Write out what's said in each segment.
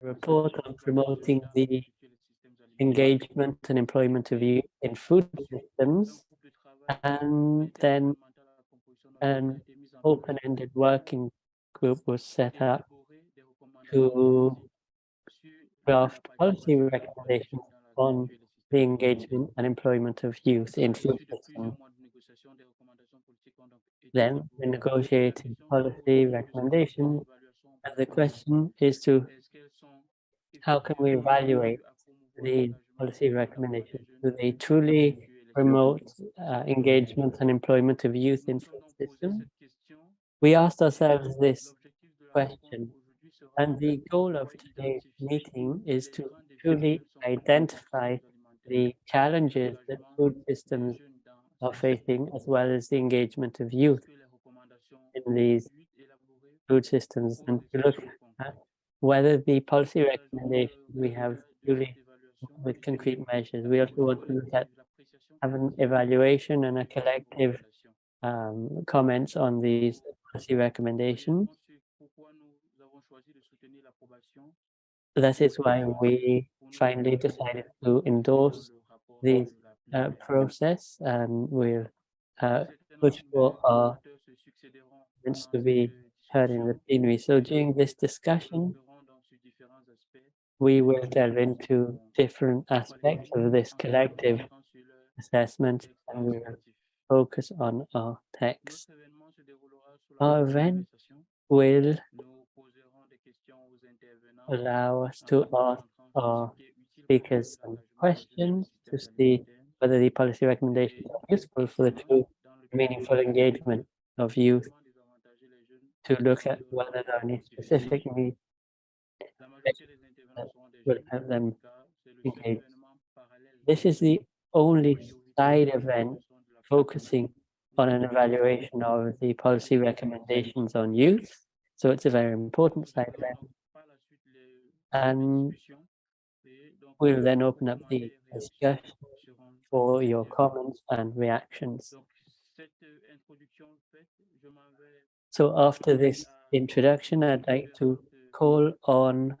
report on promoting the engagement and employment of youth in food systems, and then an open-ended working group was set up to draft policy recommendations on the engagement and employment of youth in food systems. Then we negotiated policy recommendations, and the question is to how can we evaluate the policy recommendations? Do they truly promote engagement and employment of youth in food systems? We asked ourselves this question, and the goal of today's meeting is to truly identify the challenges that food systems are facing, as well as the engagement of youth in these food systems, and to look at whether the policy recommendations we have truly with concrete measures. We also want to look at have an evaluation and a collective comments on these policy recommendations. That is why we finally decided to endorse this process, and we'll push for our comments to be heard in the plenary. So during this discussion, we will delve into different aspects of this collective assessment, and we will focus on our text. Our event will allow us to ask our speakers some questions to see whether the policy recommendations are useful for the true meaningful engagement of youth, to look at whether there are any specific needs that will help them engage. This is the only side event focusing on an evaluation of the policy recommendations on youth, so it's a very important side event. And we'll then open up the discussion for your comments and reactions. So after this introduction, I'd like to call on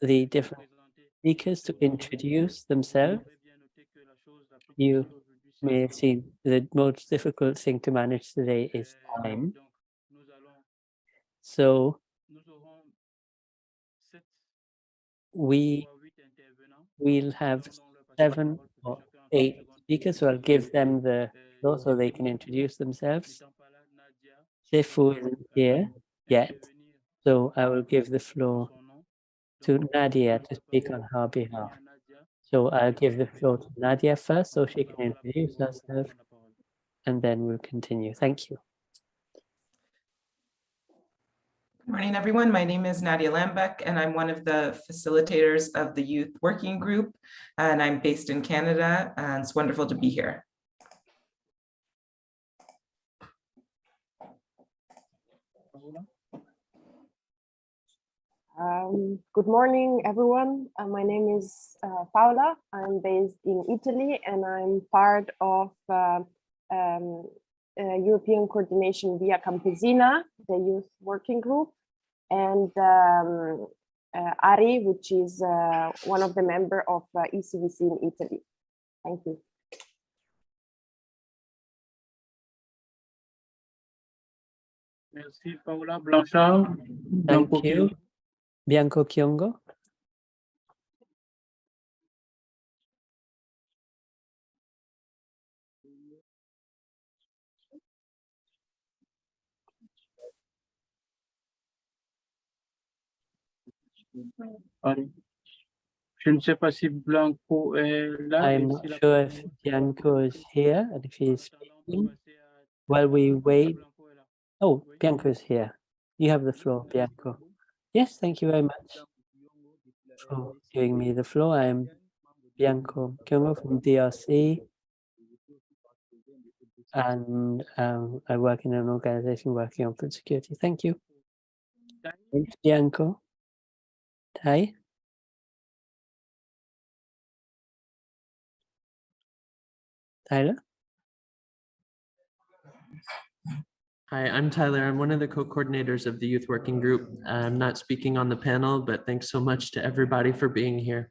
the different speakers to introduce themselves. You may have seen the most difficult thing to manage today is time. So we'll have 7 or 8 speakers, so I'll give them the floor so they can introduce themselves. Sifu isn't here yet, so I will give the floor to Nadia to speak on her behalf. So I'll give the floor to Nadia first so she can introduce herself, and then we'll continue. Thank you. Good morning, everyone. My name is Nadia Lambeck, and I'm one of the facilitators of the Youth Working Group, and I'm based in Canada, and it's wonderful to be here. Good morning, everyone. My name is Paola. I'm based in Italy, and I'm part of European coordination via Campesina, the Youth Working Group, and Ari, which is one of the members of ECVC in Italy. Thank you. Merci, Paola. Blanchard. Thank you. Bianco Kiongo. Je ne sais pas si Blanco est là. I'm not sure if Bianco is here and if he's speaking. While we wait. Oh, Bianco is here. You have the floor, Bianco. Yes, thank you very much for giving me the floor. I am Bianco Kiongo from DRC, and I work in an organization working on food security. Thank you. Thanks, Bianco. Tai? Tyler? Hi, I'm Tyler. I'm one of the co-coordinators of the youth working group. I'm not speaking on the panel, but thanks so much to everybody for being here.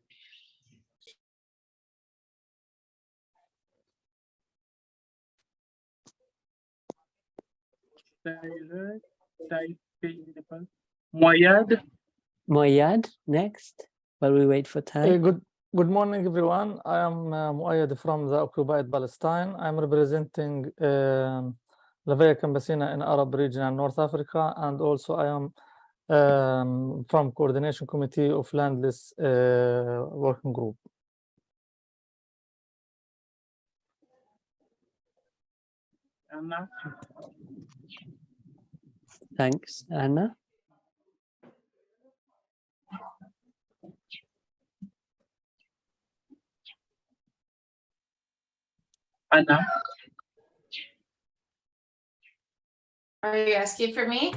Moyad, next, while we wait for time. Good morning, everyone. I am Moyad from the occupied Palestine. I'm representing La Via Campesina in Arab region and North Africa, and also I am from coordination committee of landless working group. Anna. Thanks, Anna. Anna. Are you asking for me?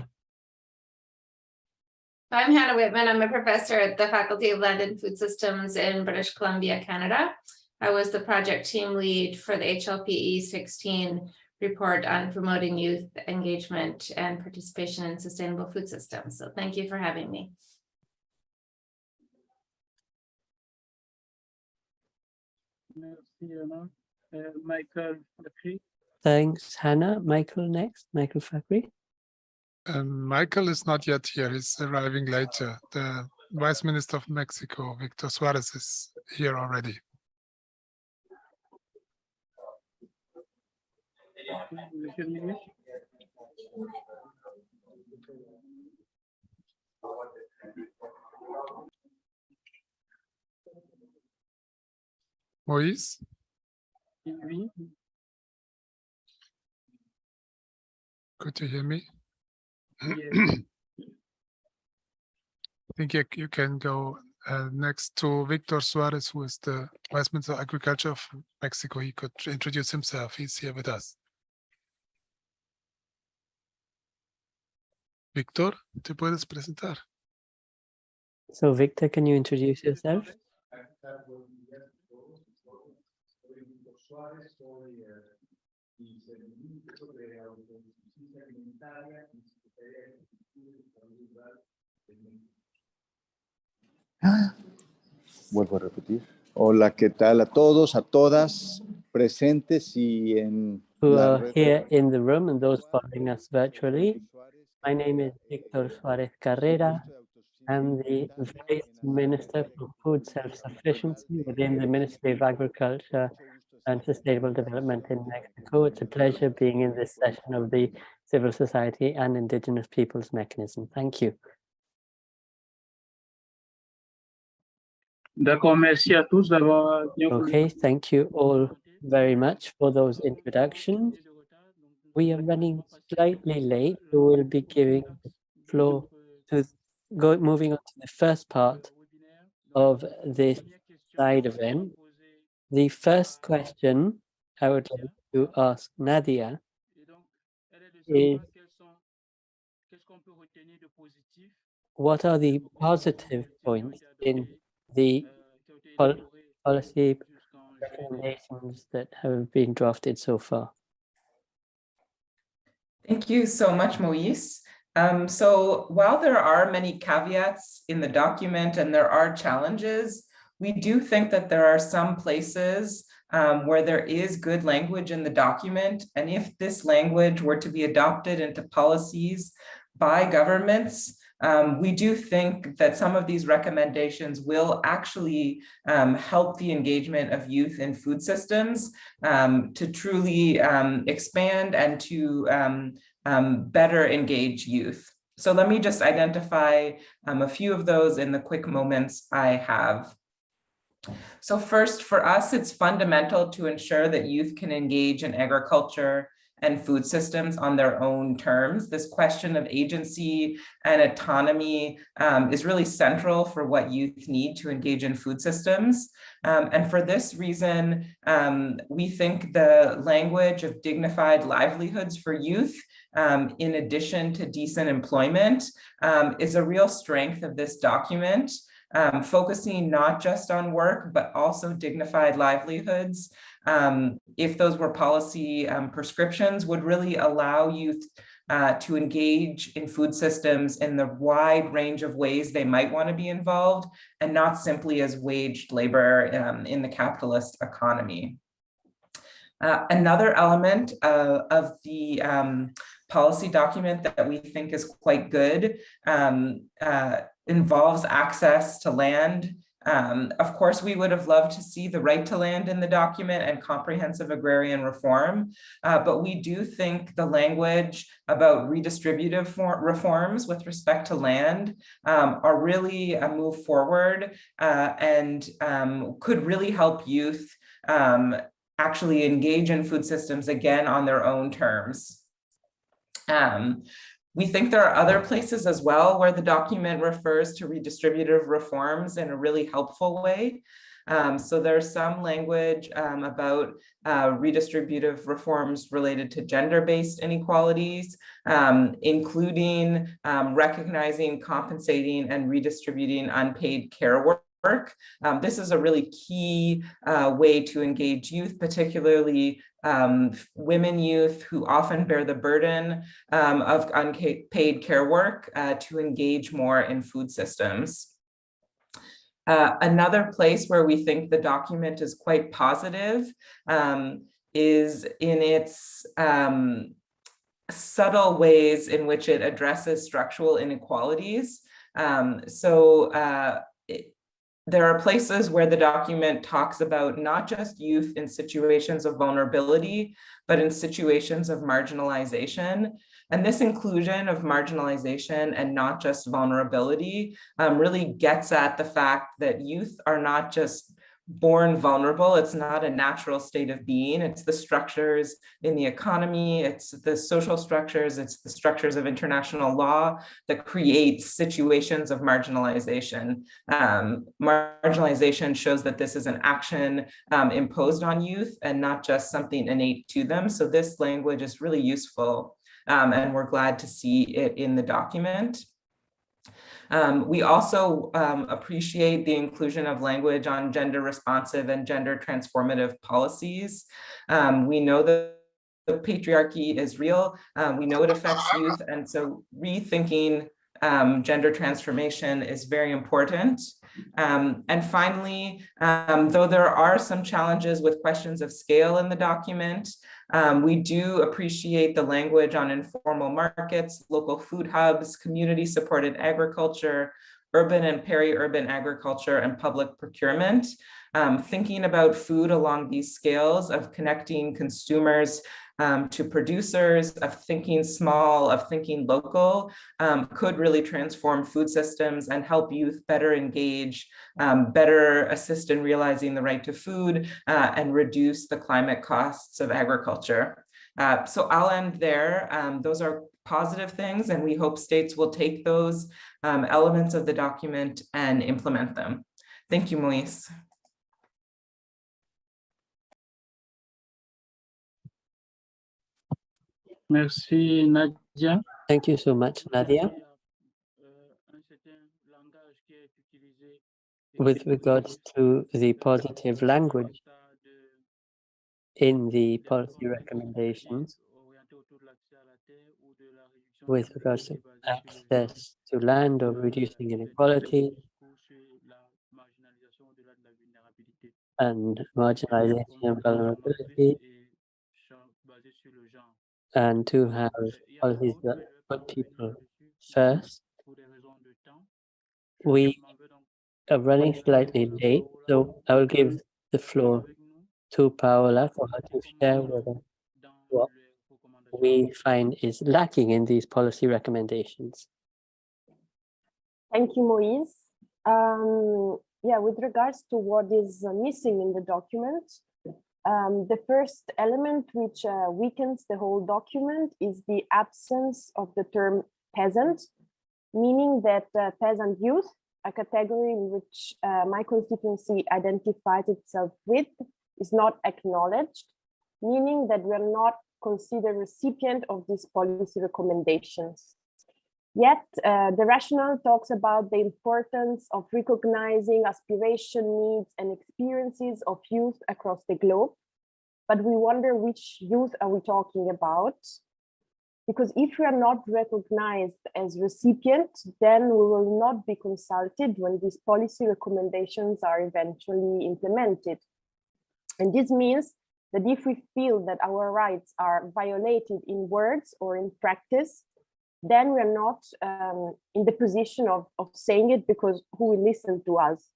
I'm Hannah Whitman. I'm a professor at the Faculty of Land and Food Systems in British Columbia, Canada. I was the project team lead for the HLPE 16 report on promoting youth engagement and participation in sustainable food systems. So thank you for having me. Merci, Anna. Michael Fakri. Thanks, Hannah. Michael next. Michael Fakri. Michael is not yet here. He's arriving later. The Vice Minister of Mexico, Victor Suarez, is here already. Moise? Could you hear me? Yes. I think you can go next to Victor Suarez, who is the Vice Minister of Agriculture of Mexico. He could introduce himself. He's here with us. Victor, ¿te puedes presentar? So Victor, can you introduce yourself? Vuelvo a repetir. Hola, ¿qué tal a todos, a todas presentes y en Who la are red? here in the room and those following us virtually. My name is Victor Suarez Carrera. I'm the Vice Minister for Food Self-Sufficiency within the Ministry of Agriculture and Sustainable Development in Mexico. It's a pleasure being in this session of the Civil Society and Indigenous Peoples Mechanism. Thank you. D'accord, merci à tous d'avoir bien voulu. Okay, thank you all very much for those introductions. We are running slightly late, so we'll be giving the floor to moving on to the first part of this side event. The first question I would like to ask Nadia is, what are the positive points in the policy recommendations that have been drafted so far? Thank you so much, Moise. So while there are many caveats in the document and there are challenges, we do think that there are some places where there is good language in the document. And if this language were to be adopted into policies by governments, we do think that some of these recommendations will actually help the engagement of youth in food systems to truly expand and to better engage youth. So let me just identify a few of those in the quick moments I have. So first, for us, it's fundamental to ensure that youth can engage in agriculture and food systems on their own terms. This question of agency and autonomy is really central for what youth need to engage in food systems. And for this reason, we think the language of dignified livelihoods for youth, in addition to decent employment, is a real strength of this document. Focusing not just on work, but also dignified livelihoods. If those were policy prescriptions, would really allow youth to engage in food systems in the wide range of ways they might want to be involved, and not simply as waged labor in the capitalist economy. Another element of the policy document that we think is quite good involves access to land. Of course, we would have loved to see the right to land in the document and comprehensive agrarian reform, but we do think the language about redistributive reforms with respect to land are really a move forward and could really help youth actually engage in food systems again on their own terms. We think there are other places as well where the document refers to redistributive reforms in a really helpful way. So there's some language about redistributive reforms related to gender-based inequalities, including recognizing, compensating, and redistributing unpaid care work. This is a really key way to engage youth, particularly women youth who often bear the burden of unpaid care work to engage more in food systems. Another place where we think the document is quite positive is in its subtle ways in which it addresses structural inequalities. There are places where the document talks about not just youth in situations of vulnerability, but in situations of marginalization. And this inclusion of marginalization and not just vulnerability really gets at the fact that youth are not just born vulnerable. It's not a natural state of being. It's the structures in the economy, it's the social structures, it's the structures of international law that create situations of marginalization. Marginalization shows that this is an action imposed on youth and not just something innate to them. So this language is really useful, and we're glad to see it in the document. We also appreciate the inclusion of language on gender responsive and gender transformative policies. We know that the patriarchy is real. We know it affects youth. And so rethinking gender transformation is very important. And finally, though there are some challenges with questions of scale in the document, we do appreciate the language on informal markets, local food hubs, community-supported agriculture, urban and peri-urban agriculture, and public procurement. Thinking about food along these scales of connecting consumers to producers, of thinking small, of thinking local, could really transform food systems and help youth better engage, better assist in realizing the right to food, and reduce the climate costs of agriculture. So I'll end there. Those are positive things, and we hope states will take those elements of the document and implement them. Thank you, Moise. Merci Nadia. Thank you so much, Nadia. With regards to the positive language in the policy recommendations, with regards to access to land or reducing inequality and marginalization and vulnerability, and to have policies that put people first. We are running slightly late, so I will give the floor to Paola for her to share with us what we find is lacking in these policy recommendations. Thank you, Moise. Yeah, with regards to what is missing in the document, the first element which weakens the whole document is the absence of the term peasant, meaning that peasant youth, a category in which my constituency identifies itself with, is not acknowledged, meaning that we are not considered recipient of these policy recommendations. Yet, the rationale talks about the importance of recognizing aspiration, needs, and experiences of youth across the globe. But we wonder which youth are we talking about? Because if we are not recognized as recipient, then we will not be consulted when these policy recommendations are eventually implemented. And this means that if we feel that our rights are violated in words or in practice, then we are not in the position of saying it, because who will listen to us?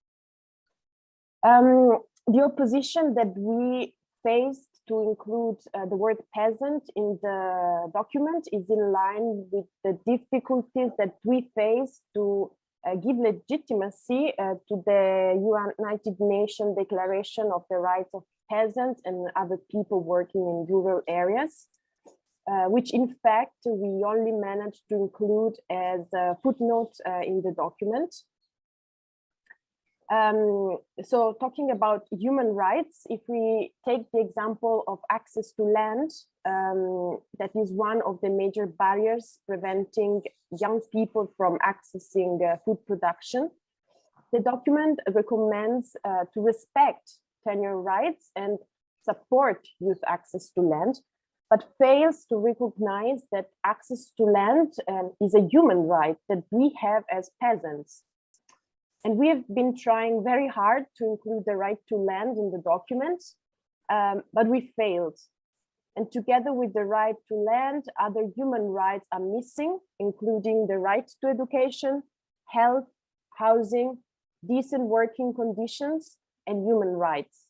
The opposition that we faced to include the word peasant in the document is in line with the difficulties that we face to give legitimacy to the United Nations Declaration of the Rights of Peasants and other people working in rural areas, which in fact we only managed to include as a footnote in the document. So talking about human rights, if we take the example of access to land, that is one of the major barriers preventing young people from accessing food production. The document recommends to respect tenure rights and support youth access to land, but fails to recognize that access to land is a human right that we have as peasants. And we have been trying very hard to include the right to land in the document, but we failed. And together with the right to land, other human rights are missing, including the right to education, health, housing, decent working conditions, and human rights.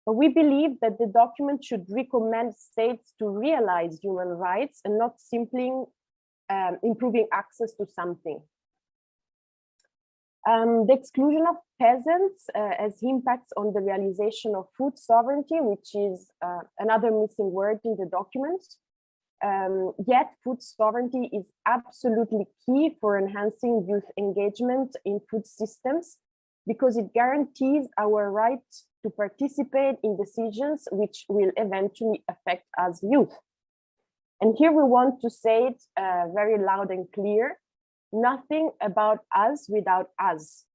But we believe that the document should recommend states to realize human rights and not simply improving access to something. The exclusion of peasants has impacts on the realization of food sovereignty, which is another missing word in the document. Yet food sovereignty is absolutely key for enhancing youth engagement in food systems, because it guarantees our right to participate in decisions which will eventually affect us youth. And here we want to say it very loud and clear: nothing about us without us.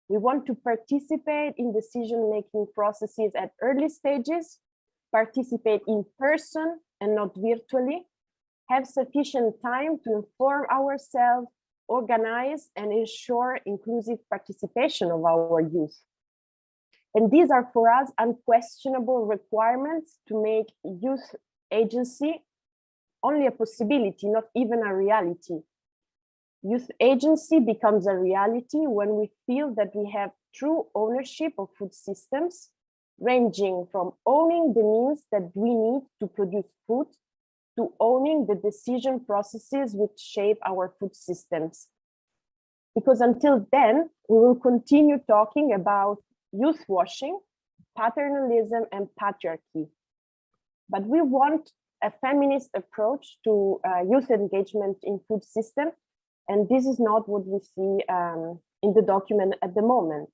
We want to participate in decision-making processes at early stages, participate in person and not virtually, have sufficient time to inform ourselves, organize and ensure inclusive participation of our youth. And these are for us unquestionable requirements to make youth agency only a possibility, not even a reality. Youth agency becomes a reality when we feel that we have true ownership of food systems, ranging from owning the means that we need to produce food to owning the decision processes which shape our food systems. Because until then, we will continue talking about youth washing, paternalism, and patriarchy. But we want a feminist approach to youth engagement in food system. And this is not what we see in the document at the moment.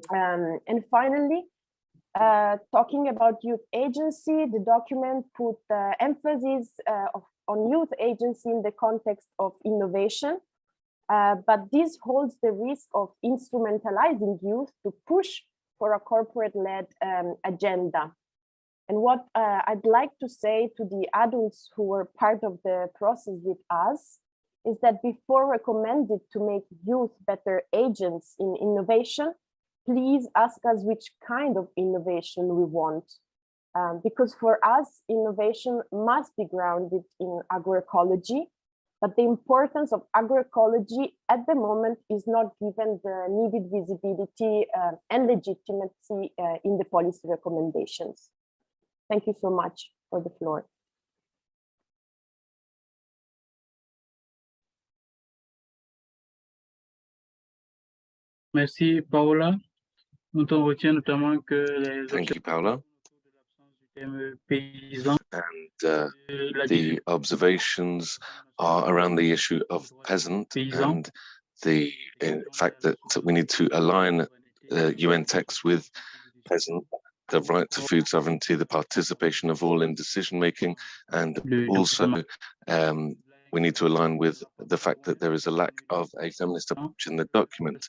And finally, talking about youth agency, the document put emphasis on youth agency in the context of innovation, but this holds the risk of instrumentalizing youth to push for a corporate-led agenda. And what I'd like to say to the adults who were part of the process with us is that before recommended to make youth better agents in innovation, please ask us which kind of innovation we want. Because for us, innovation must be grounded in agroecology, but the importance of agroecology at the moment is not given the needed visibility and legitimacy in the policy recommendations. Thank you so much for the floor. Merci, Paola. On retient notamment que les Thank you, Paola. paysans, And the observations are around the issue of peasant and the fact that we need to align UN text with peasant, the right to food sovereignty, the participation of all in decision making, and also we need to align with the fact that there is a lack of a feminist approach in the document.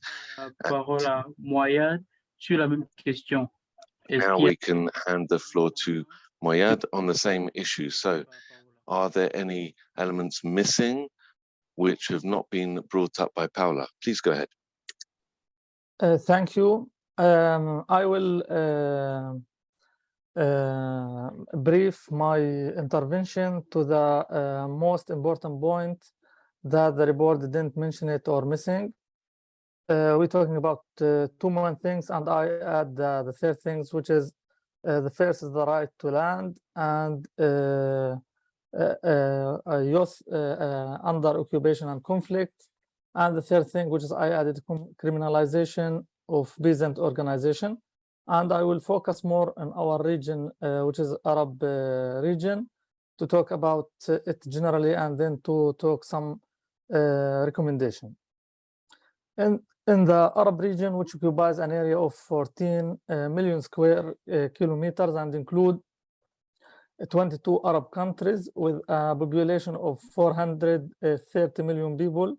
Now we can hand the floor to Moyad on the same issue. So Are there any elements missing which have not been brought up by Paula? Please go ahead. Thank you. I will brief my intervention to the most important point that the report didn't mention it or missing. We're talking about two main things, and I add the third things, which is the first is the right to land and youth under occupation and conflict. And the third thing, which is I added criminalization of peasant organization. And I will focus more on our region, which is Arab region, to talk about it generally and then to talk some recommendation. In the Arab region, which occupies an area of 14 million square kilometers and include 22 Arab countries with a population of 430 million people,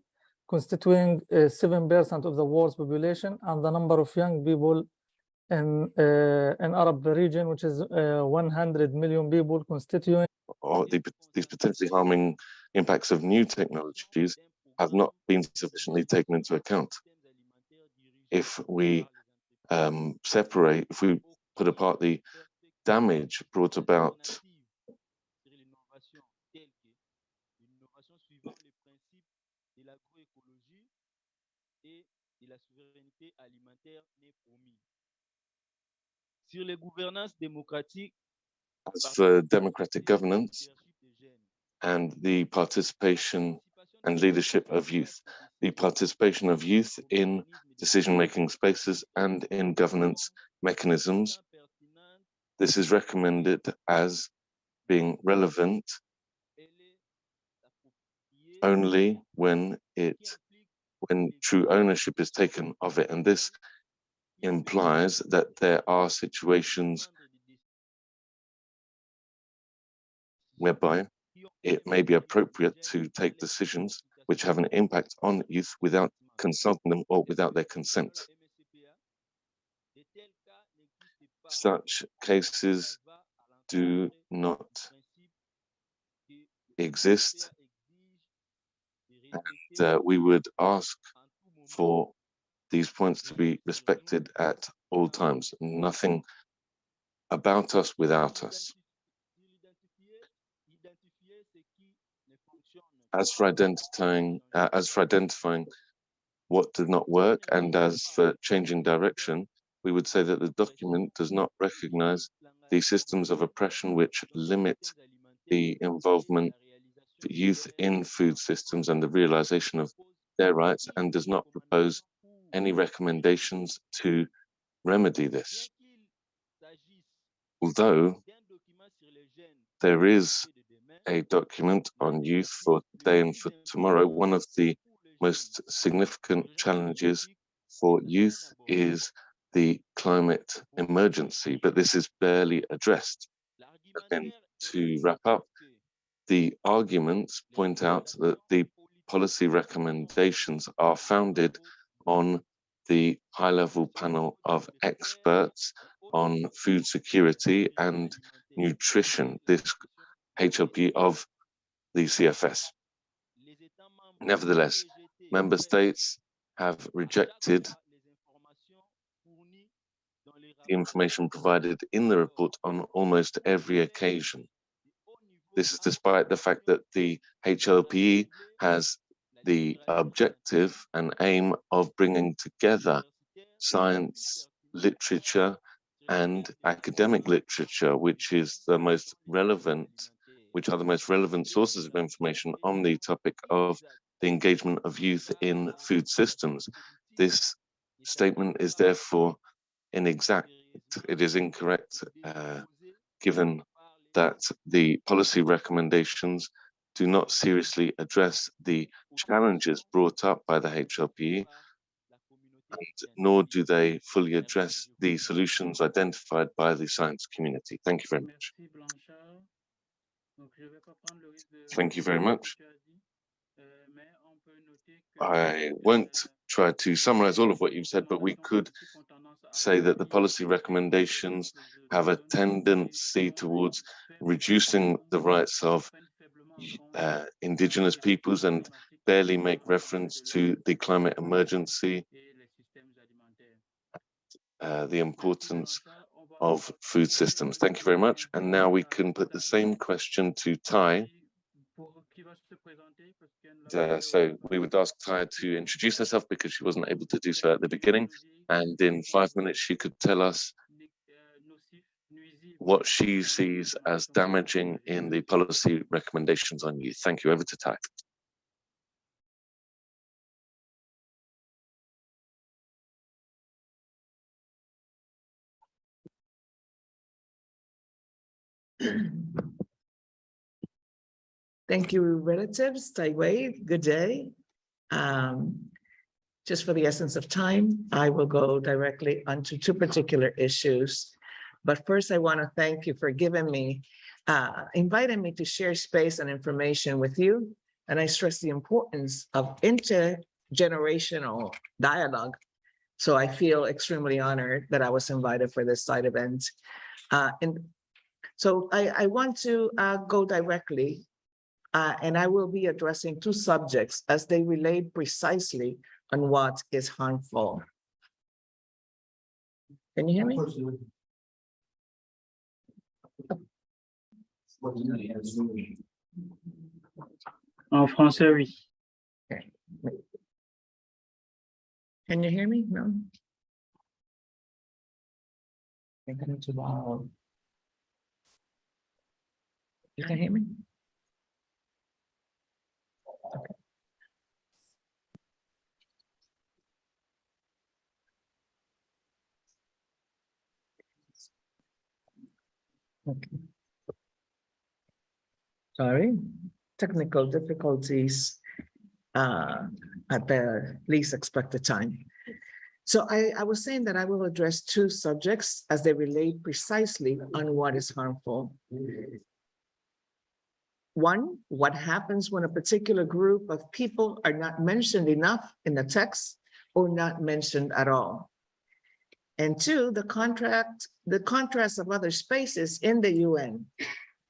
constituting 7% of the world's population, and the number of young people in Arab region, which is 100 million people, constituting. Or these potentially harming impacts of new technologies have not been sufficiently taken into account. If we if we put apart the damage brought about as for democratic governance and the participation and leadership of youth, the participation of youth in decision-making spaces and in governance mechanisms. This is recommended as being relevant only when true ownership is taken of it, and this implies that there are situations whereby it may be appropriate to take decisions which have an impact on youth without consulting them or without their consent. Such cases do not exist, and we would ask for these points to be respected at all times. Nothing about us without us. As for identifying what did not work, and as for changing direction, we would say that the document does not recognize the systems of oppression which limit the involvement of youth in food systems and the realization of their rights, and does not propose any recommendations to remedy this. Although there is a document on youth for today and for tomorrow, one of the most significant challenges for youth is the climate emergency, but this is barely addressed. And to wrap up, the arguments point out that the policy recommendations are founded on the high-level panel of experts on food security and nutrition, this HLP of the CFS. Nevertheless, member states have rejected the information provided in the report on almost every occasion. This is despite the fact that the HLP has the objective and aim of bringing together science, literature, and academic literature, which are the most relevant sources of information on the topic of the engagement of youth in food systems. This statement is therefore inexact. It is incorrect, given that the policy recommendations do not seriously address the challenges brought up by the HLP, and nor do they fully address the solutions identified by the science community. Thank you very much. Thank you very much. I won't try to summarize all of what you've said, but we could say that the policy recommendations have a tendency towards reducing the rights of indigenous peoples and barely make reference to the climate emergency, the importance of food systems. Thank you very much. And now we can put the same question to Tai. So we would ask Tai to introduce herself because she wasn't able to do so at the beginning. And in 5 minutes, she could tell us what she sees as damaging in the policy recommendations on youth. Thank you. Over to Tai. Thank you, relatives. Taiwei, good day. Just for the essence of time, I will go directly onto two particular issues. But first, I want to thank you for giving me, inviting me to share space and information with you. And I stress the importance of intergenerational dialogue. So I feel extremely honored that I was invited for this side event. And so I want to go directly, and I will be addressing two subjects as they relate precisely on what is harmful. Can you hear me? En français, oui. Okay. Can you hear me? No? I'm going to borrow. You can hear me? Okay. Okay. Sorry, technical difficulties at the least expected time. So I was saying that I will address two subjects as they relate precisely on what is harmful. One, what happens when a particular group of people are not mentioned enough in the text or not mentioned at all. And two, the contrast of other spaces in the UN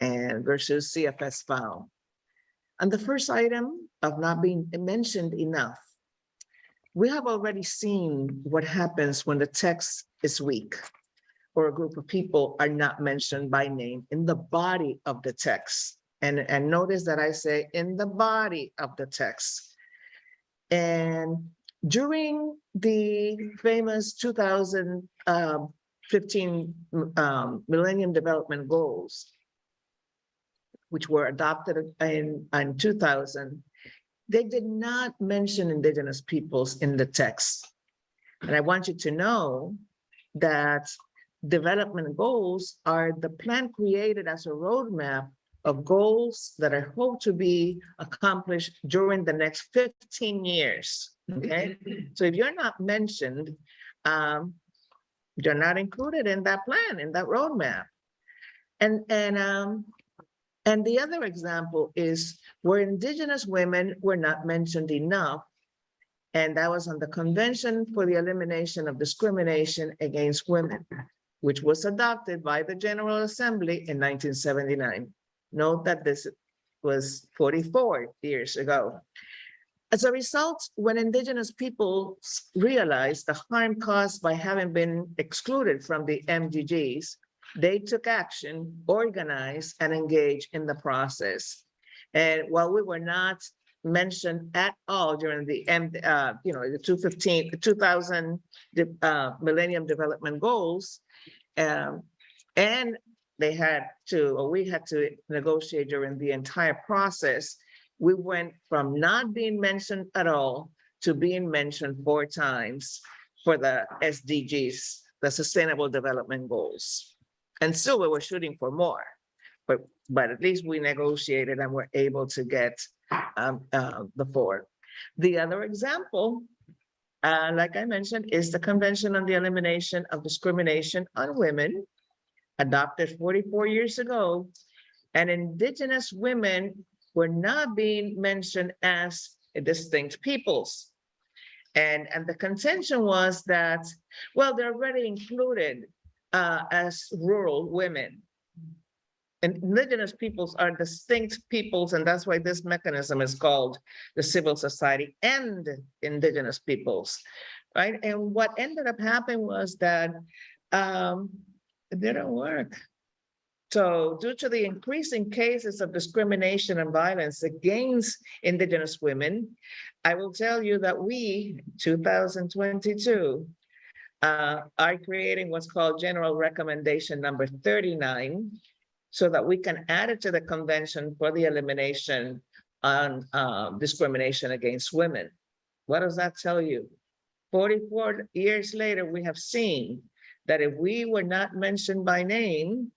and versus CFS FAO. And the first item of not being mentioned enough, we have already seen what happens when the text is weak or a group of people are not mentioned by name in the body of the text. And notice that I say in the body of the text. And during the famous 2015 Millennium Development Goals, which were adopted in 2000, they did not mention indigenous peoples in the text. And I want you to know that development goals are the plan created as a roadmap of goals that are hoped to be accomplished during the next 15 years, okay? So if you're not mentioned, you're not included in that plan, in that roadmap. And the other example is where indigenous women were not mentioned enough, and that was on the Convention for the Elimination of Discrimination Against Women, which was adopted by the General Assembly in 1979. Note that this was 44 years ago. As a result, when indigenous people realized the harm caused by having been excluded from the MDGs, they took action, organized, and engaged in the process. And while we were not mentioned at all during the 2000 Millennium Development Goals, and they had to, or we had to negotiate during the entire process, we went from not being mentioned at all to being mentioned 4 times for the SDGs, the Sustainable Development Goals. And still we were shooting for more, but at least we negotiated and were able to get the 4. The other example, like I mentioned, is the Convention on the Elimination of Discrimination on Women, adopted 44 years ago, and indigenous women were not being mentioned as distinct peoples. And the contention was that, well, they're already included as rural women. and indigenous peoples are distinct peoples, and that's why this mechanism is called the civil society and indigenous peoples, right? And what ended up happening was that it didn't work. So due to the increasing cases of discrimination and violence against indigenous women, I will tell you that we, 2022, are creating what's called General Recommendation number 39, so that we can add it to the Convention for the Elimination on Discrimination Against Women. What does that tell you? 44 years later, we have seen that if we were not mentioned by name,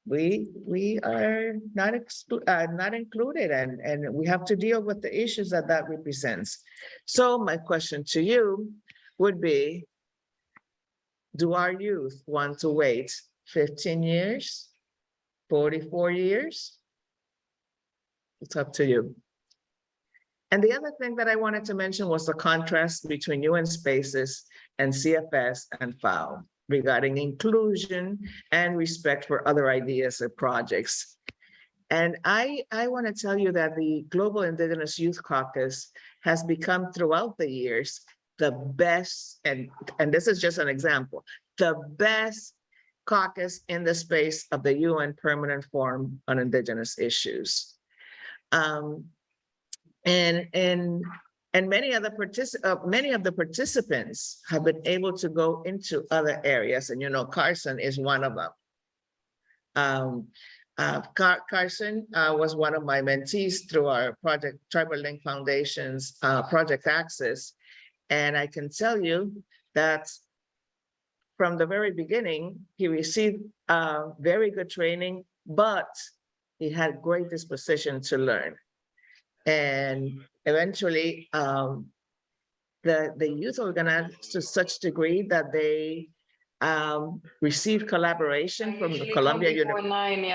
we are not included, and we have to deal with the issues that that represents. So my question to you would be, do our youth want to wait 15 years, 44 years? It's up to you. And the other thing that I wanted to mention was the contrast between UN Spaces and CFS and FAO regarding inclusion and respect for other ideas and projects. And I want to tell you that the Global Indigenous Youth Caucus has become throughout the years the best, and this is just an example, the best caucus in the space of the UN Permanent Forum on Indigenous Issues. And many of the participants have been able to go into other areas, and Carson is one of them. Carson was one of my mentees through our project, Tribal Link Foundation's Project Access, and I can tell you that from the very beginning, he received very good training, but he had great disposition to learn. And eventually, the youth organized to such degree that they received collaboration from the Columbia University.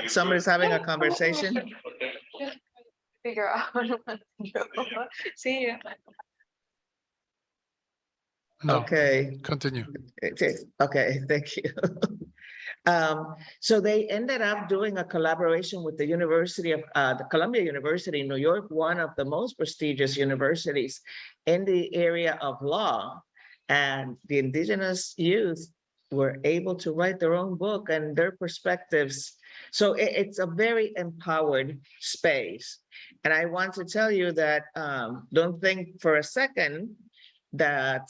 Somebody's having a conversation. Figure out what to do. See you. No, Okay. continue. Okay, thank you. So they ended up doing a collaboration with the University of the Columbia University in New York, one of the most prestigious universities in the area of law. And the indigenous youth were able to write their own book and their perspectives. So it's a very empowered space. And I want to tell you that don't think for a second that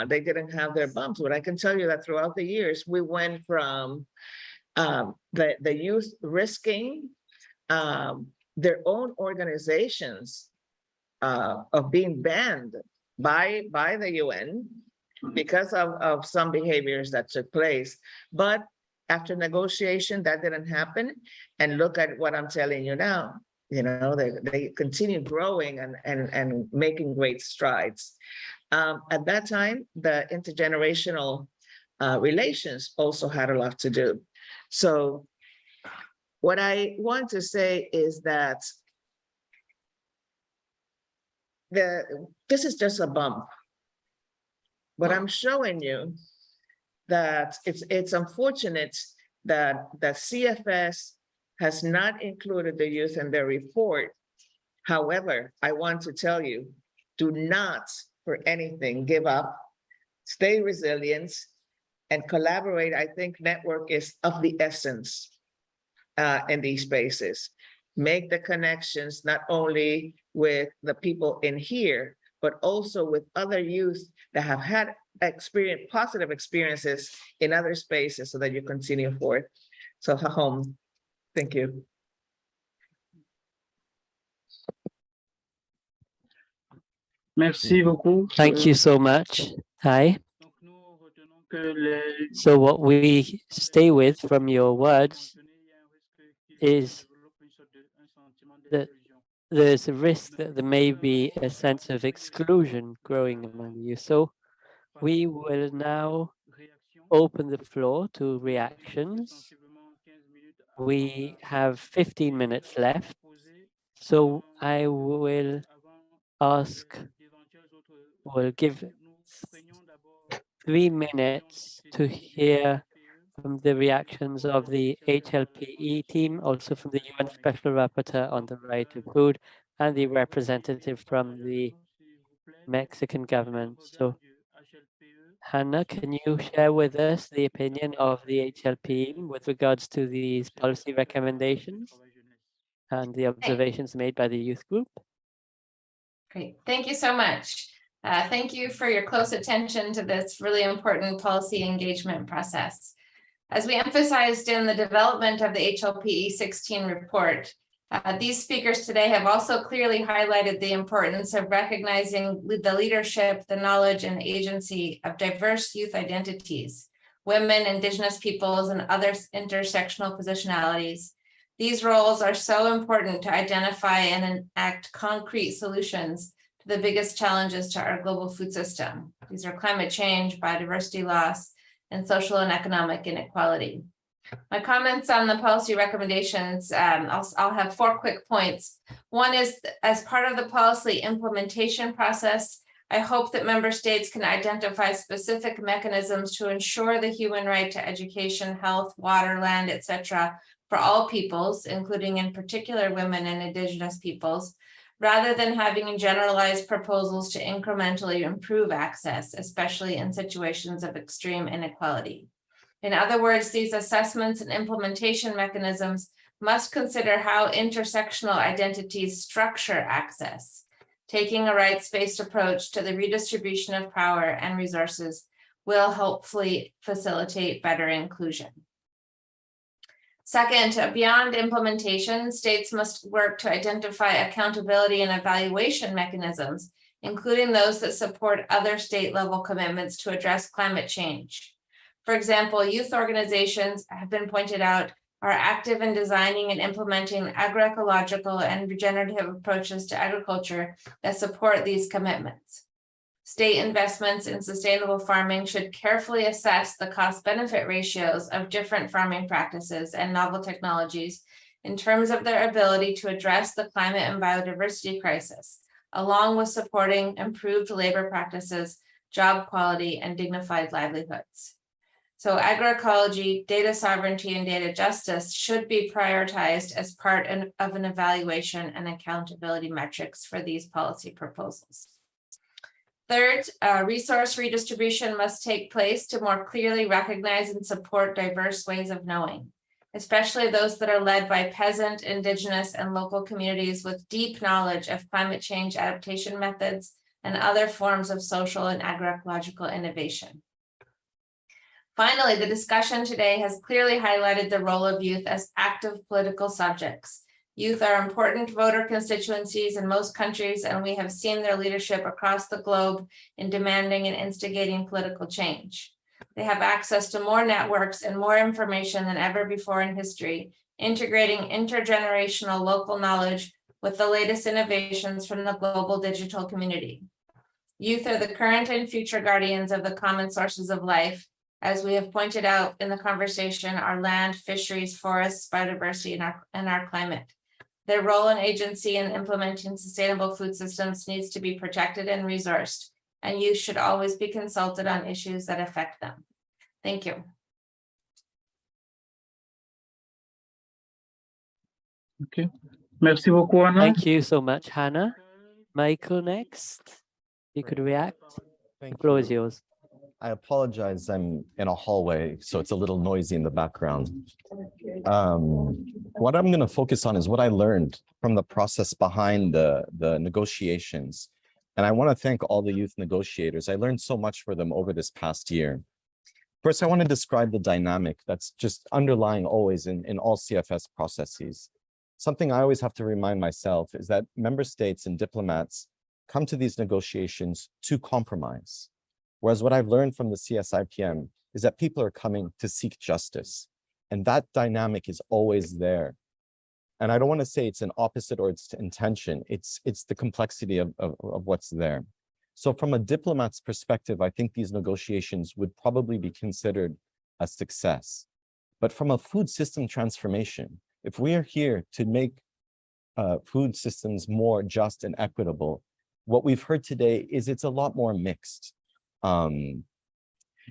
they didn't have their bumps, but I can tell you that throughout the years, we went from the youth risking their own organizations of being banned by the UN because of some behaviors that took place. But after negotiation, that didn't happen. And look at what I'm telling you now. They continue growing and making great strides. At that time, the intergenerational relations also had a lot to do. So what I want to say is that this is just a bump. But I'm showing you that it's unfortunate that the CFS has not included the youth in their report. However, I want to tell you, do not for anything give up, stay resilient, and collaborate. I think network is of the essence in these spaces. Make the connections not only with the people in here, but also with other youth that have had positive experiences in other spaces so that you continue forward. So Hahom, thank you. Merci beaucoup. Thank you so much. Hi. So what we stay with from your words is that there's a risk that there may be a sense of exclusion growing among you. So we will now open the floor to reactions. We have 15 minutes left. So I will give 3 minutes to hear from the reactions of the HLPE team, also from the UN Special Rapporteur on the right to food, and the representative from the Mexican government. So, Hannah, can you share with us the opinion of the HLPE with regards to these policy recommendations and the observations made by the youth group? Great, thank you so much. Thank you for your close attention to this really important policy engagement process. As we emphasized in the development of the HLPE 16 report, these speakers today have also clearly highlighted the importance of recognizing the leadership, the knowledge, and agency of diverse youth identities, women, Indigenous peoples, and other intersectional positionalities. These roles are so important to identify and enact concrete solutions to the biggest challenges to our global food system. These are climate change, biodiversity loss, and social and economic inequality. My comments on the policy recommendations, I'll have 4 quick points. One is, as part of the policy implementation process, I hope that member states can identify specific mechanisms to ensure the human right to education, health, water, land, etc., for all peoples, including in particular women and Indigenous peoples, rather than having generalized proposals to incrementally improve access, especially in situations of extreme inequality. In other words, these assessments and implementation mechanisms must consider how intersectional identities structure access, taking a rights-based approach to the redistribution of power and resources will hopefully facilitate better inclusion. Second, beyond implementation, states must work to identify accountability and evaluation mechanisms, including those that support other state-level commitments to address climate change. For example, youth organizations have been pointed out are active in designing and implementing agroecological and regenerative approaches to agriculture that support these commitments. State investments in sustainable farming should carefully assess the cost-benefit ratios of different farming practices and novel technologies in terms of their ability to address the climate and biodiversity crisis, along with supporting improved labor practices, job quality, and dignified livelihoods. So agroecology, data sovereignty, and data justice should be prioritized as part of an evaluation and accountability metrics for these policy proposals. Third, resource redistribution must take place to more clearly recognize and support diverse ways of knowing, especially those that are led by peasant, Indigenous, and local communities with deep knowledge of climate change adaptation methods and other forms of social and agroecological innovation. Finally, the discussion today has clearly highlighted the role of youth as active political subjects. Youth are important voter constituencies in most countries, and we have seen their leadership across the globe in demanding and instigating political change. They have access to more networks and more information than ever before in history, integrating intergenerational local knowledge with the latest innovations from the global digital community. Youth are the current and future guardians of the common sources of life. As we have pointed out in the conversation, our land, fisheries, forests, biodiversity, and our climate. Their role and agency in implementing sustainable food systems needs to be protected and resourced, and youth should always be consulted on issues that affect them. Thank you. Okay. Merci beaucoup, Anna. Thank you so much, Hannah. Michael, next. You could react. The floor is yours. I apologize, I'm in a hallway, so it's a little noisy in the background. What I'm going to focus on is what I learned from the process behind the negotiations. And I want to thank all the youth negotiators. I learned so much for them over this past year. First, I want to describe the dynamic that's just underlying always in all CFS processes. Something I always have to remind myself is that member states and diplomats come to these negotiations to compromise. Whereas what I've learned from the CSIPM is that people are coming to seek justice. And that dynamic is always there. And I don't want to say it's an opposite or it's intention. It's the complexity of what's there. So from a diplomat's perspective, I think these negotiations would probably be considered a success. But from a food system transformation, if we are here to make food systems more just and equitable, what we've heard today is it's a lot more mixed.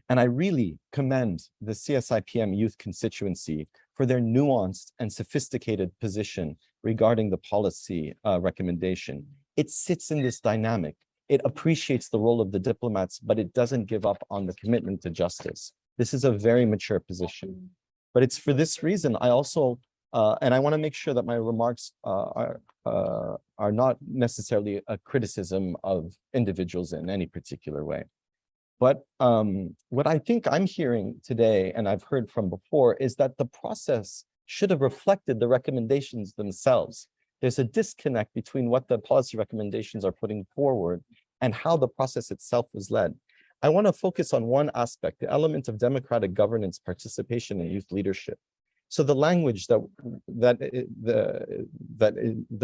And I really commend the CSIPM youth constituency for their nuanced and sophisticated position regarding the policy recommendation. It sits in this dynamic. It appreciates the role of the diplomats, but it doesn't give up on the commitment to justice. This is a very mature position. But it's for this reason I also, and I want to make sure that my remarks are not necessarily a criticism of individuals in any particular way. But what I think I'm hearing today, and I've heard from before, is that the process should have reflected the recommendations themselves. There's a disconnect between what the policy recommendations are putting forward and how the process itself was led. I want to focus on one aspect, the element of democratic governance, participation, and youth leadership. So the language the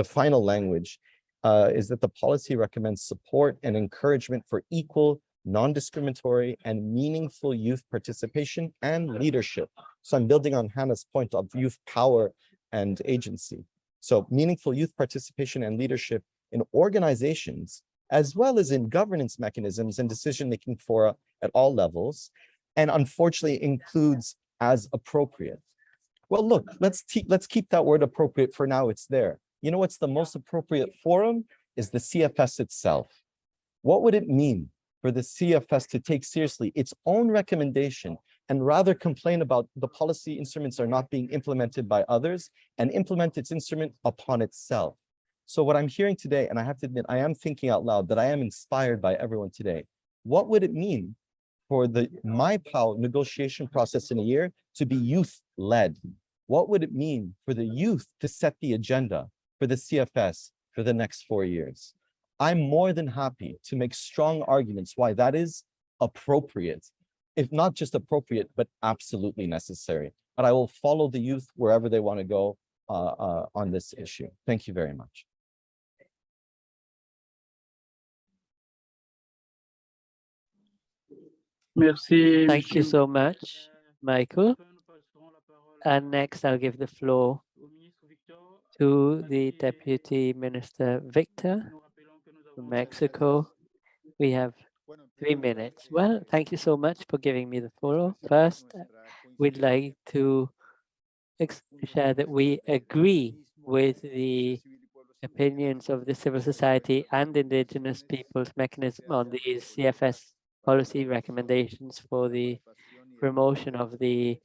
final language is that the policy recommends support and encouragement for equal, non-discriminatory, and meaningful youth participation and leadership. So I'm building on Hannah's point of youth power and agency. So meaningful youth participation and leadership in organizations, as well as in governance mechanisms and decision-making fora at all levels, and unfortunately includes as appropriate. Well, look, let's keep that word appropriate for now. It's there. You know what's the most appropriate forum is the CFS itself. What would it mean for the CFS to take seriously its own recommendation and rather complain about the policy instruments are not being implemented by others and implement its instrument upon itself? So what I'm hearing today, and I have to admit, I am thinking out loud that I am inspired by everyone today. What would it mean for the MyPow negotiation process in a year to be youth-led? What would it mean for the youth to set the agenda for the CFS for the next 4 years? I'm more than happy to make strong arguments why that is appropriate, if not just appropriate, but absolutely necessary. But I will follow the youth wherever they want to go on this issue. Thank you very much. Merci. Thank you so much, Michael. And next, I'll give the floor to the Deputy Minister Victor from Mexico. We have 3 minutes. Well, thank you so much for giving me the floor. First, we'd like to share that we agree with the opinions of the civil society and indigenous peoples mechanism on these CFS policy recommendations for the promotion of the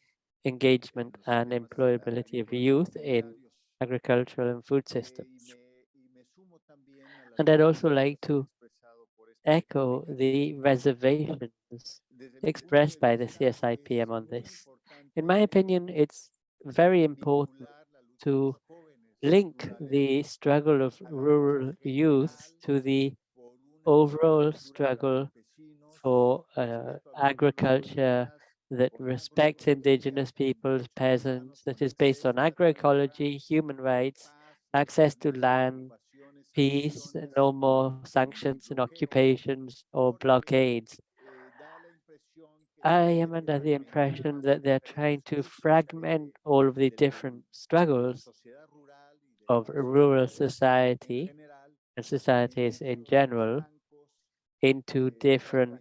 engagement and employability of youth in agricultural and food systems. And I'd also like to echo the reservations expressed by the CSIPM on this. In my opinion, it's very important to link the struggle of rural youth to the overall struggle for agriculture that respects indigenous peoples, peasants, that is based on agroecology, human rights, access to land, peace, no more sanctions and occupations or blockades. I am under the impression that they're trying to fragment all of the different struggles of rural society and societies in general into different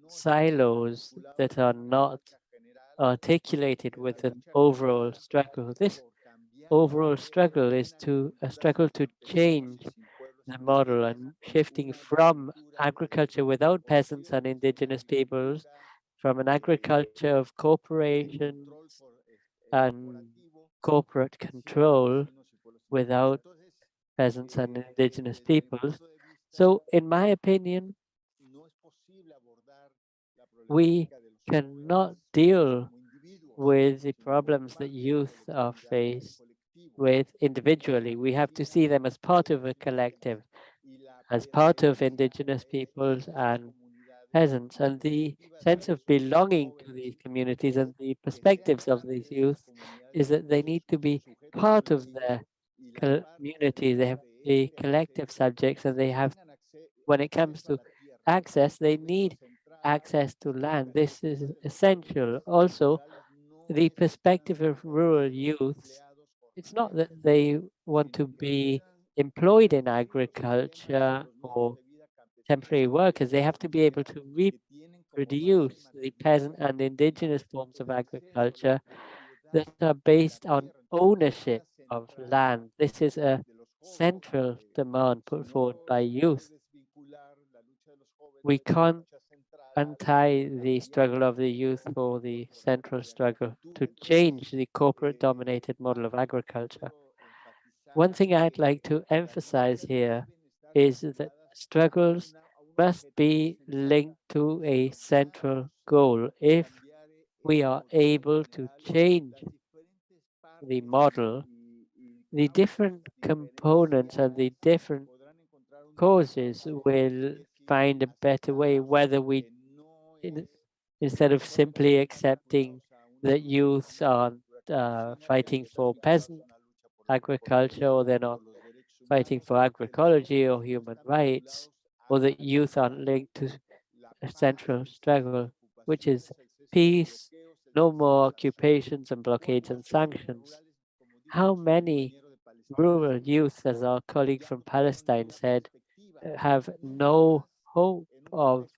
silos that are not articulated with an overall struggle. This overall struggle is a struggle to change the model and shifting from agriculture without peasants and indigenous peoples, from an agriculture of corporations and corporate control without peasants and indigenous peoples. So in my opinion, we cannot deal with the problems that youth are faced with individually. We have to see them as part of a collective, as part of indigenous peoples and peasants, and the sense of belonging to these communities and the perspectives of these youth is that they need to be part of their community. They have the collective subjects, and they have, when it comes to access, they need access to land. This is essential. Also, the perspective of rural youth, it's not that they want to be employed in agriculture or temporary workers. They have to be able to reap reduce the peasant and indigenous forms of agriculture that are based on ownership of land. This is a central demand put forward by youth. We can't untie the struggle of the youth for the central struggle to change the corporate dominated model of agriculture. One thing I'd like to emphasize here is that struggles must be linked to a central goal. If we are able to change the model, the different components and the different causes will find a better way, whether we, instead of simply accepting that youths are fighting for peasant agriculture, or they're not fighting for agroecology or human rights, or that youth aren't linked to a central struggle, which is peace, no more occupations and blockades and sanctions. How many rural youth, as our colleague from Palestine said, have no hope of,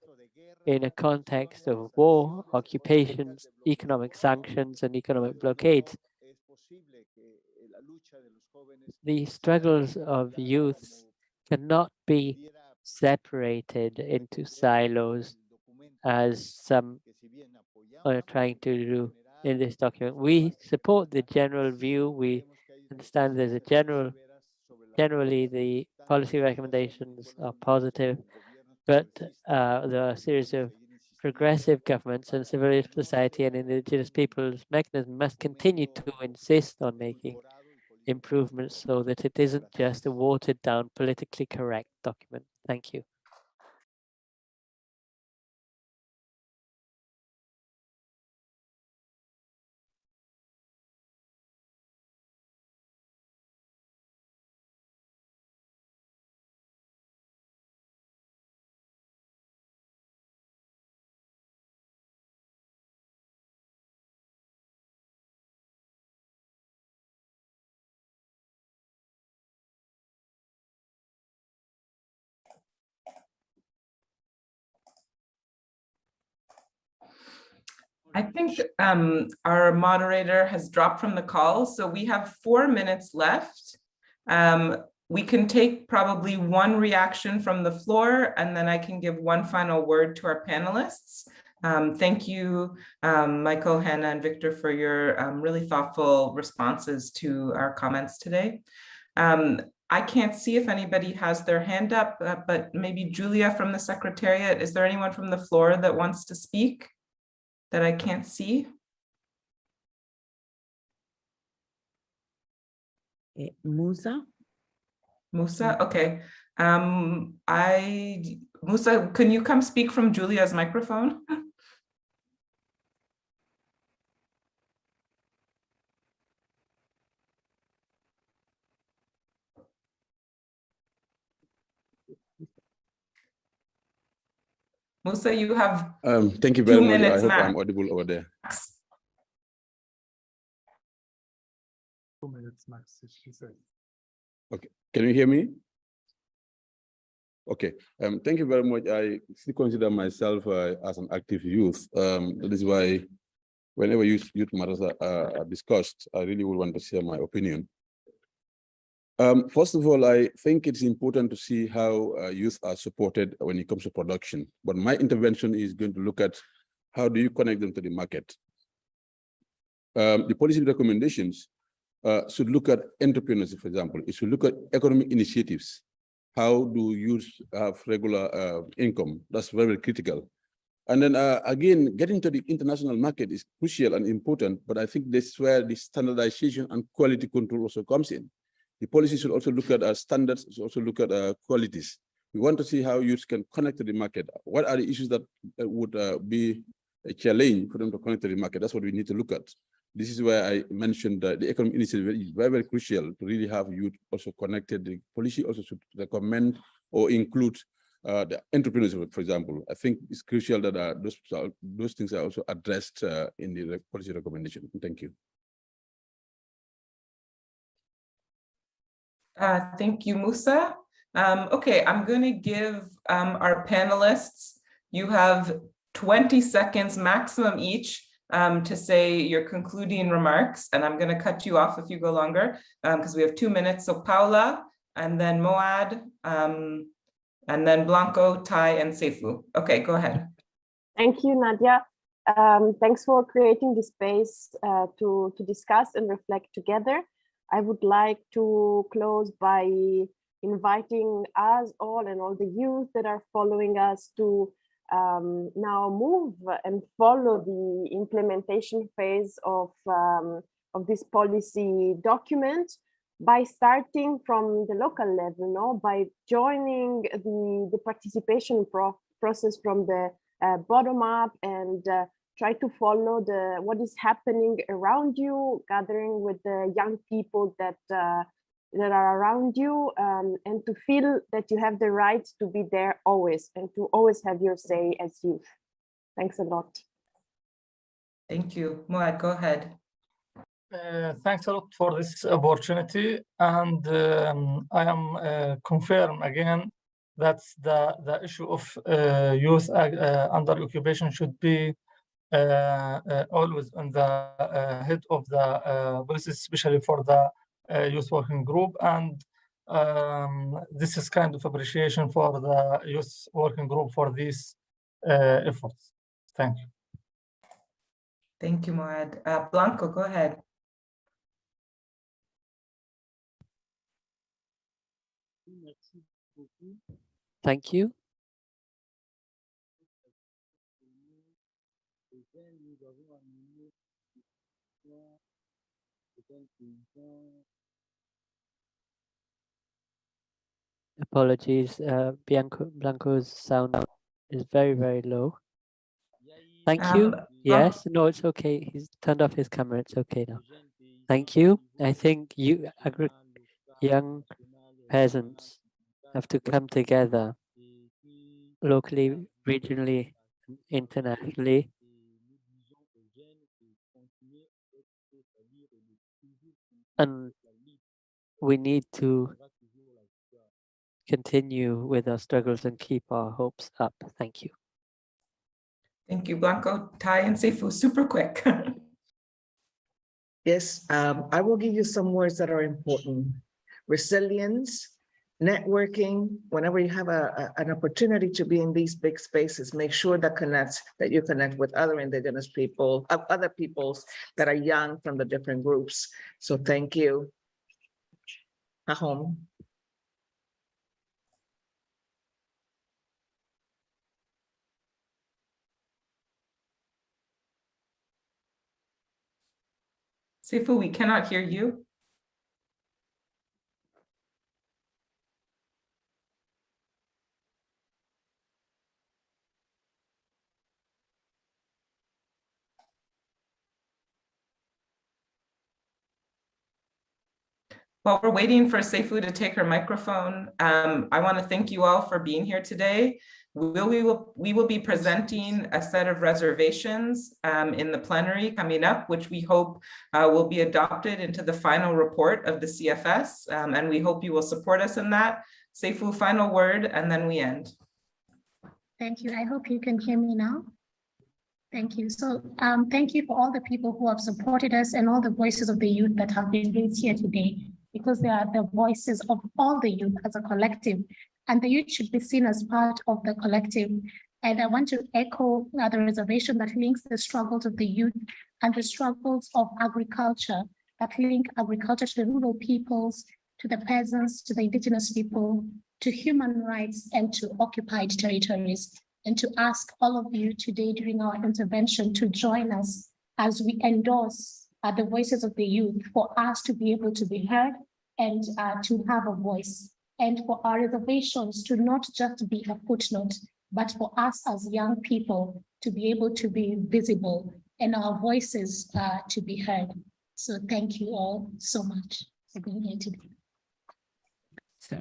in a context of war, occupations, economic sanctions, and economic blockades? The struggles of youth cannot be separated into silos, as some are trying to do in this document. We support the general view. We understand there's a generally the policy recommendations are positive, but there are a series of progressive governments and civil society and indigenous peoples mechanisms must continue to insist on making improvements so that it isn't just a watered down, politically correct document. Thank you. I think our moderator has dropped from the call, so we have 4 minutes left. We can take probably one reaction from the floor, and then I can give one final word to our panelists. Thank you, Michael, Hannah, and Victor, for your really thoughtful responses to our comments today. I can't see if anybody has their hand up, but maybe Julia from the Secretariat. Is there anyone from the floor that wants to speak that I can't see? Musa? Musa, okay. Musa, can you come speak from Julia's microphone? Musa, you have thank you very 2 much. minutes I hope max. I'm audible over there. 2 minutes max, she said. Okay, can you hear me? Okay, thank you very much. I still consider myself as an active youth. That is why whenever youth matters are discussed, I really would want to share my opinion. First of all, I think it's important to see how youth are supported when it comes to production. But my intervention is going to look at how do you connect them to the market. The policy recommendations should look at entrepreneurship, for example. It should look at economic initiatives. How do youth have regular income? That's very, very critical. And then again, getting to the international market is crucial and important, but I think this is where the standardization and quality control also comes in. The policy should also look at standards, should also look at qualities. We want to see how youth can connect to the market. What are the issues that would be a challenge for them to connect to the market? That's what we need to look at. This is where I mentioned that the economic initiative is very, very crucial to really have youth also connected. The policy also should recommend or include the entrepreneurs, for example. I think it's crucial that those things are also addressed in the policy recommendation. Thank you. Thank you, Musa. Okay, I'm going to give our panelists, you have 20 seconds maximum each to say your concluding remarks. And I'm going to cut you off if you go longer because we have 2 minutes. So Paula, and then Moad, and then Blanco, Tai, and Seifu. Okay, go ahead. Thank you, Nadia. Thanks for creating this space to discuss and reflect together. I would like to close by inviting us all and all the youth that are following us to now move and follow the implementation phase of this policy document by starting from the local level, no? By joining the participation process from the bottom up and try to follow what is happening around you, gathering with the young people that are around you, and to feel that you have the right to be there always and to always have your say as youth. Thanks a lot. Thank you. Moad, go ahead. Thanks a lot for this opportunity, and I am confirm again that the issue of youth under occupation should be always on the head of the policies, especially for the youth working group. And this is kind of appreciation for the youth working group for these efforts. Thank you. Thank you, Moad. Blanco, go ahead. Thank you. Apologies, Blanco's sound is very, very low. Thank you. Yes, no, it's okay. He's turned off his camera. It's okay now. Thank you. I think young peasants have to come together locally, regionally, internationally. And we need to continue with our struggles and keep our hopes up. Thank you. Thank you, Blanco, Tai, and Seifu. Super quick. Yes, I will give you some words that are important. Resilience, networking. Whenever you have an opportunity to be in these big spaces, make sure that you connect with other indigenous people, other peoples that are young from the different groups. So thank you. Ahom. Seifu, we cannot hear you. While we're waiting for Seifu to take her microphone, I want to thank you all for being here today. We will be presenting a set of reservations in the plenary coming up, which we hope will be adopted into the final report of the CFS, and we hope you will support us in that. Seifu, final word, and then we end. Thank you. I hope you can hear me now. Thank you. So thank you for all the people who have supported us and all the voices of the youth that have been raised here today, because they are the voices of all the youth as a collective, and the youth should be seen as part of the collective. And I want to echo the reservation that links the struggles of the youth and the struggles of agriculture, that link agriculture to the rural peoples, to the peasants, to the indigenous people, to human rights, and to occupied territories. And to ask all of you today during our intervention to join us as we endorse the voices of the youth, for us to be able to be heard and to have a voice, and for our reservations to not just be a footnote, but for us as young people to be able to be visible and our voices to be heard. So thank you all so much for being here today. So.